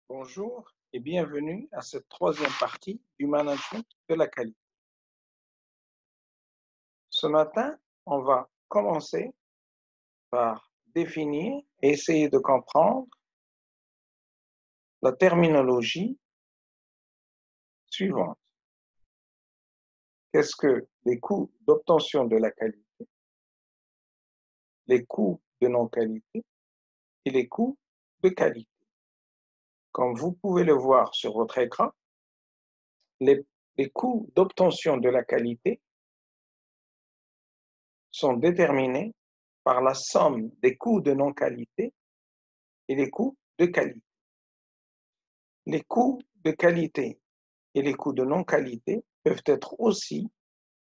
Bonjour et bienvenue à cette troisième partie du management de la qualité. Ce matin, on va commencer par définir et essayer de comprendre la terminologie suivante. Qu'est-ce que les coûts d'obtention de la qualité, les coûts de non-qualité et les coûts de qualité? Comme vous pouvez le voir sur votre écran, les, les coûts d'obtention de la qualité sont déterminés par la somme des coûts de non-qualité et les coûts de qualité. Les coûts de qualité et les coûts de non-qualité peuvent être aussi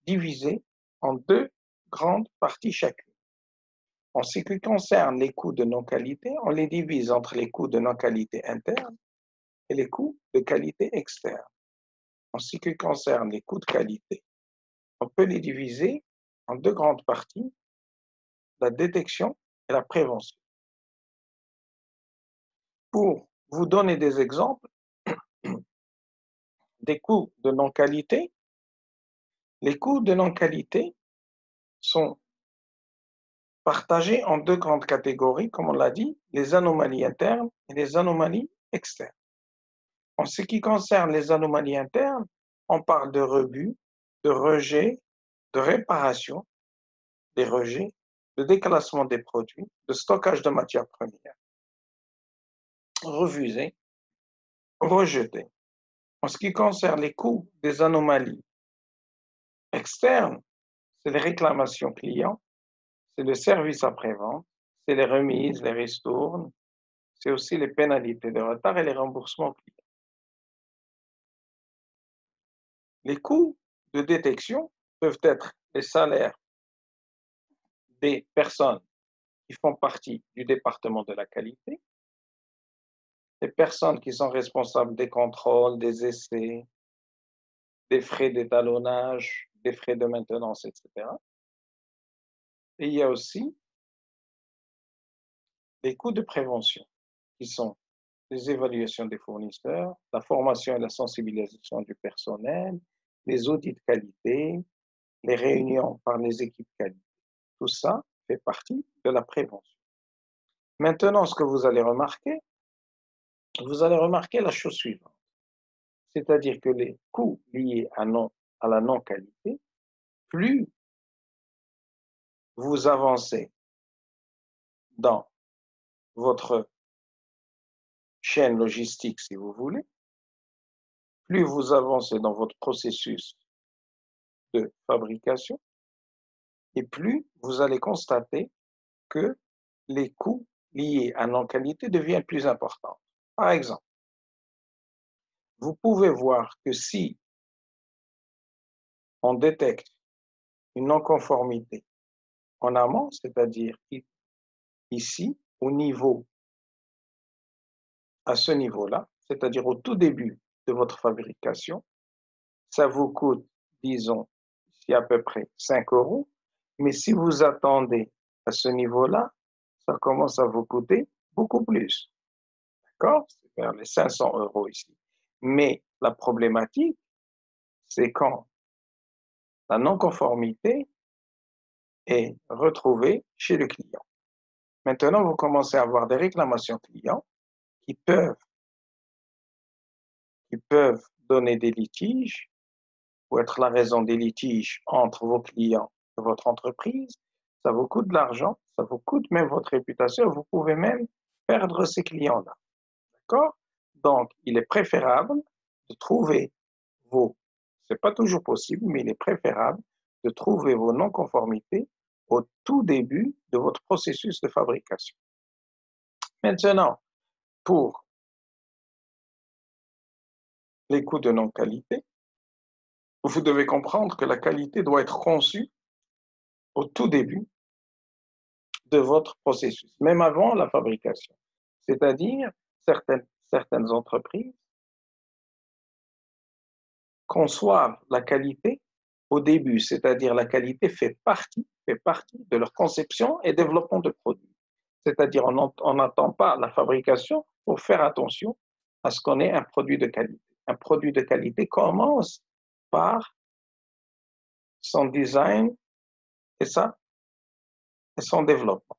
divisés en deux grandes parties chacune. En ce qui concerne les coûts de non-qualité, on les divise entre les coûts de non-qualité interne et les coûts de qualité externe. En ce qui concerne les coûts de qualité, on peut les diviser en deux grandes parties, la détection et la prévention. Pour vous donner des exemples des coûts de non-qualité, les coûts de non-qualité sont partagés en deux grandes catégories, comme on l'a dit, les anomalies internes et les anomalies externes. En ce qui concerne les anomalies internes, on parle de rebut, de rejet, de réparation des rejets, de déclassement des produits, de stockage de matières premières, refusés, rejetés. En ce qui concerne les coûts des anomalies externes, c'est les réclamations clients, c'est le service après-vente, c'est les remises, les ristournes, c'est aussi les pénalités de retard et les remboursements clients. Les coûts de détection peuvent être les salaires des personnes qui font partie du département de la qualité, les personnes qui sont responsables des contrôles, des essais, des frais d'étalonnage, des frais de maintenance, etc. Et il y a aussi les coûts de prévention, qui sont les évaluations des fournisseurs, la formation et la sensibilisation du personnel, les audits de qualité, les réunions par les équipes qualité. Tout ça fait partie de la prévention. Maintenant, ce que vous allez remarquer la chose suivante, c'est-à-dire que les coûts liés à la non-qualité, plus vous avancez dans votre chaîne logistique, si vous voulez, plus vous avancez dans votre processus de fabrication, et plus vous allez constater que les coûts liés à non-qualité deviennent plus importants. Par exemple, vous pouvez voir que si on détecte une non-conformité en amont, c'est-à-dire ici, à ce niveau-là, c'est-à-dire au tout début de votre fabrication, ça vous coûte, disons, ici à peu près 5 €, mais si vous attendez à ce niveau-là, ça commence à vous coûter beaucoup plus, d'accord? C'est vers les 500 € ici. Mais la problématique, c'est quand la non-conformité est retrouvée chez le client. Maintenant, vous commencez à avoir des réclamations clients qui peuvent donner des litiges ou être la raison des litiges entre vos clients et votre entreprise. Ça vous coûte de l'argent, ça vous coûte même votre réputation, vous pouvez même perdre ces clients-là. D'accord? Donc, il est préférable de trouver vos, c'est pas toujours possible, mais il est préférable de trouver vos non-conformités au tout début de votre processus de fabrication. Maintenant, pour les coûts de non-qualité, vous devez comprendre que la qualité doit être conçue au tout début de votre processus, même avant la fabrication. C'est-à-dire, certaines entreprises conçoivent la qualité au début, c'est-à-dire la qualité fait partie de leur conception et développement de produits. C'est-à-dire, on n'attend pas la fabrication pour faire attention à ce qu'on ait un produit de qualité. Un produit de qualité commence par son design et son développement.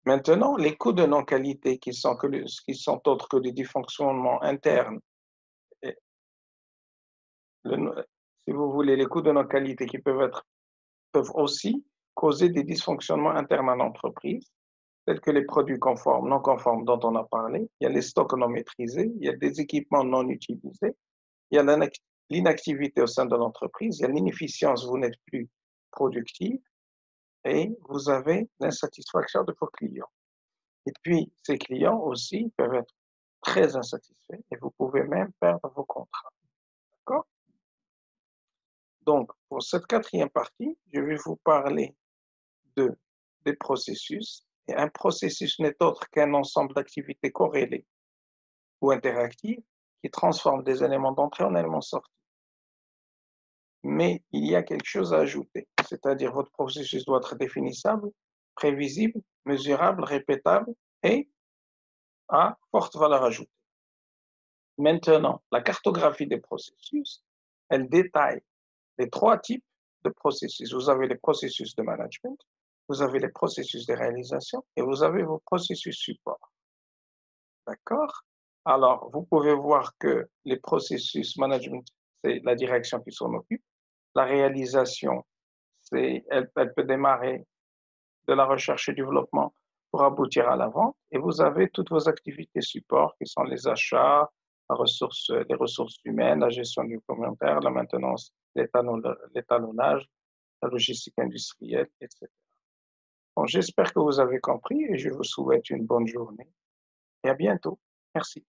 Maintenant, les coûts de non-qualité qui sont autres que des dysfonctionnements internes, et si vous voulez, les coûts de non-qualité qui peuvent aussi causer des dysfonctionnements internes à l'entreprise, tels que les produits conformes, non conformes dont on a parlé, il y a les stocks non maîtrisés, il y a des équipements non utilisés, il y a l'inactivité au sein de l'entreprise, il y a l'inefficience, vous n'êtes plus productif et vous avez l'insatisfaction de vos clients. Et puis, ces clients aussi peuvent être très insatisfaits et vous pouvez même perdre vos contrats. D'accord? Donc, pour cette quatrième partie, je vais vous parler des processus. Et un processus n'est autre qu'un ensemble d'activités corrélées ou interactives qui transforment des éléments d'entrée en éléments sortis. Mais il y a quelque chose à ajouter, c'est-à-dire votre processus doit être définissable, prévisible, mesurable, répétable et à forte valeur ajoutée. Maintenant, la cartographie des processus, elle détaille les trois types de processus. Vous avez les processus de management, vous avez les processus de réalisation et vous avez vos processus support. D'accord? Alors, vous pouvez voir que les processus management, c'est la direction qui s'en occupe. La réalisation, elle peut démarrer de la recherche et développement pour aboutir à la vente. Et vous avez toutes vos activités support qui sont les achats, les ressources humaines, la gestion du commentaire, la maintenance, l'étalonnage, la logistique industrielle, etc. Bon, j'espère que vous avez compris et je vous souhaite une bonne journée et à bientôt. Merci.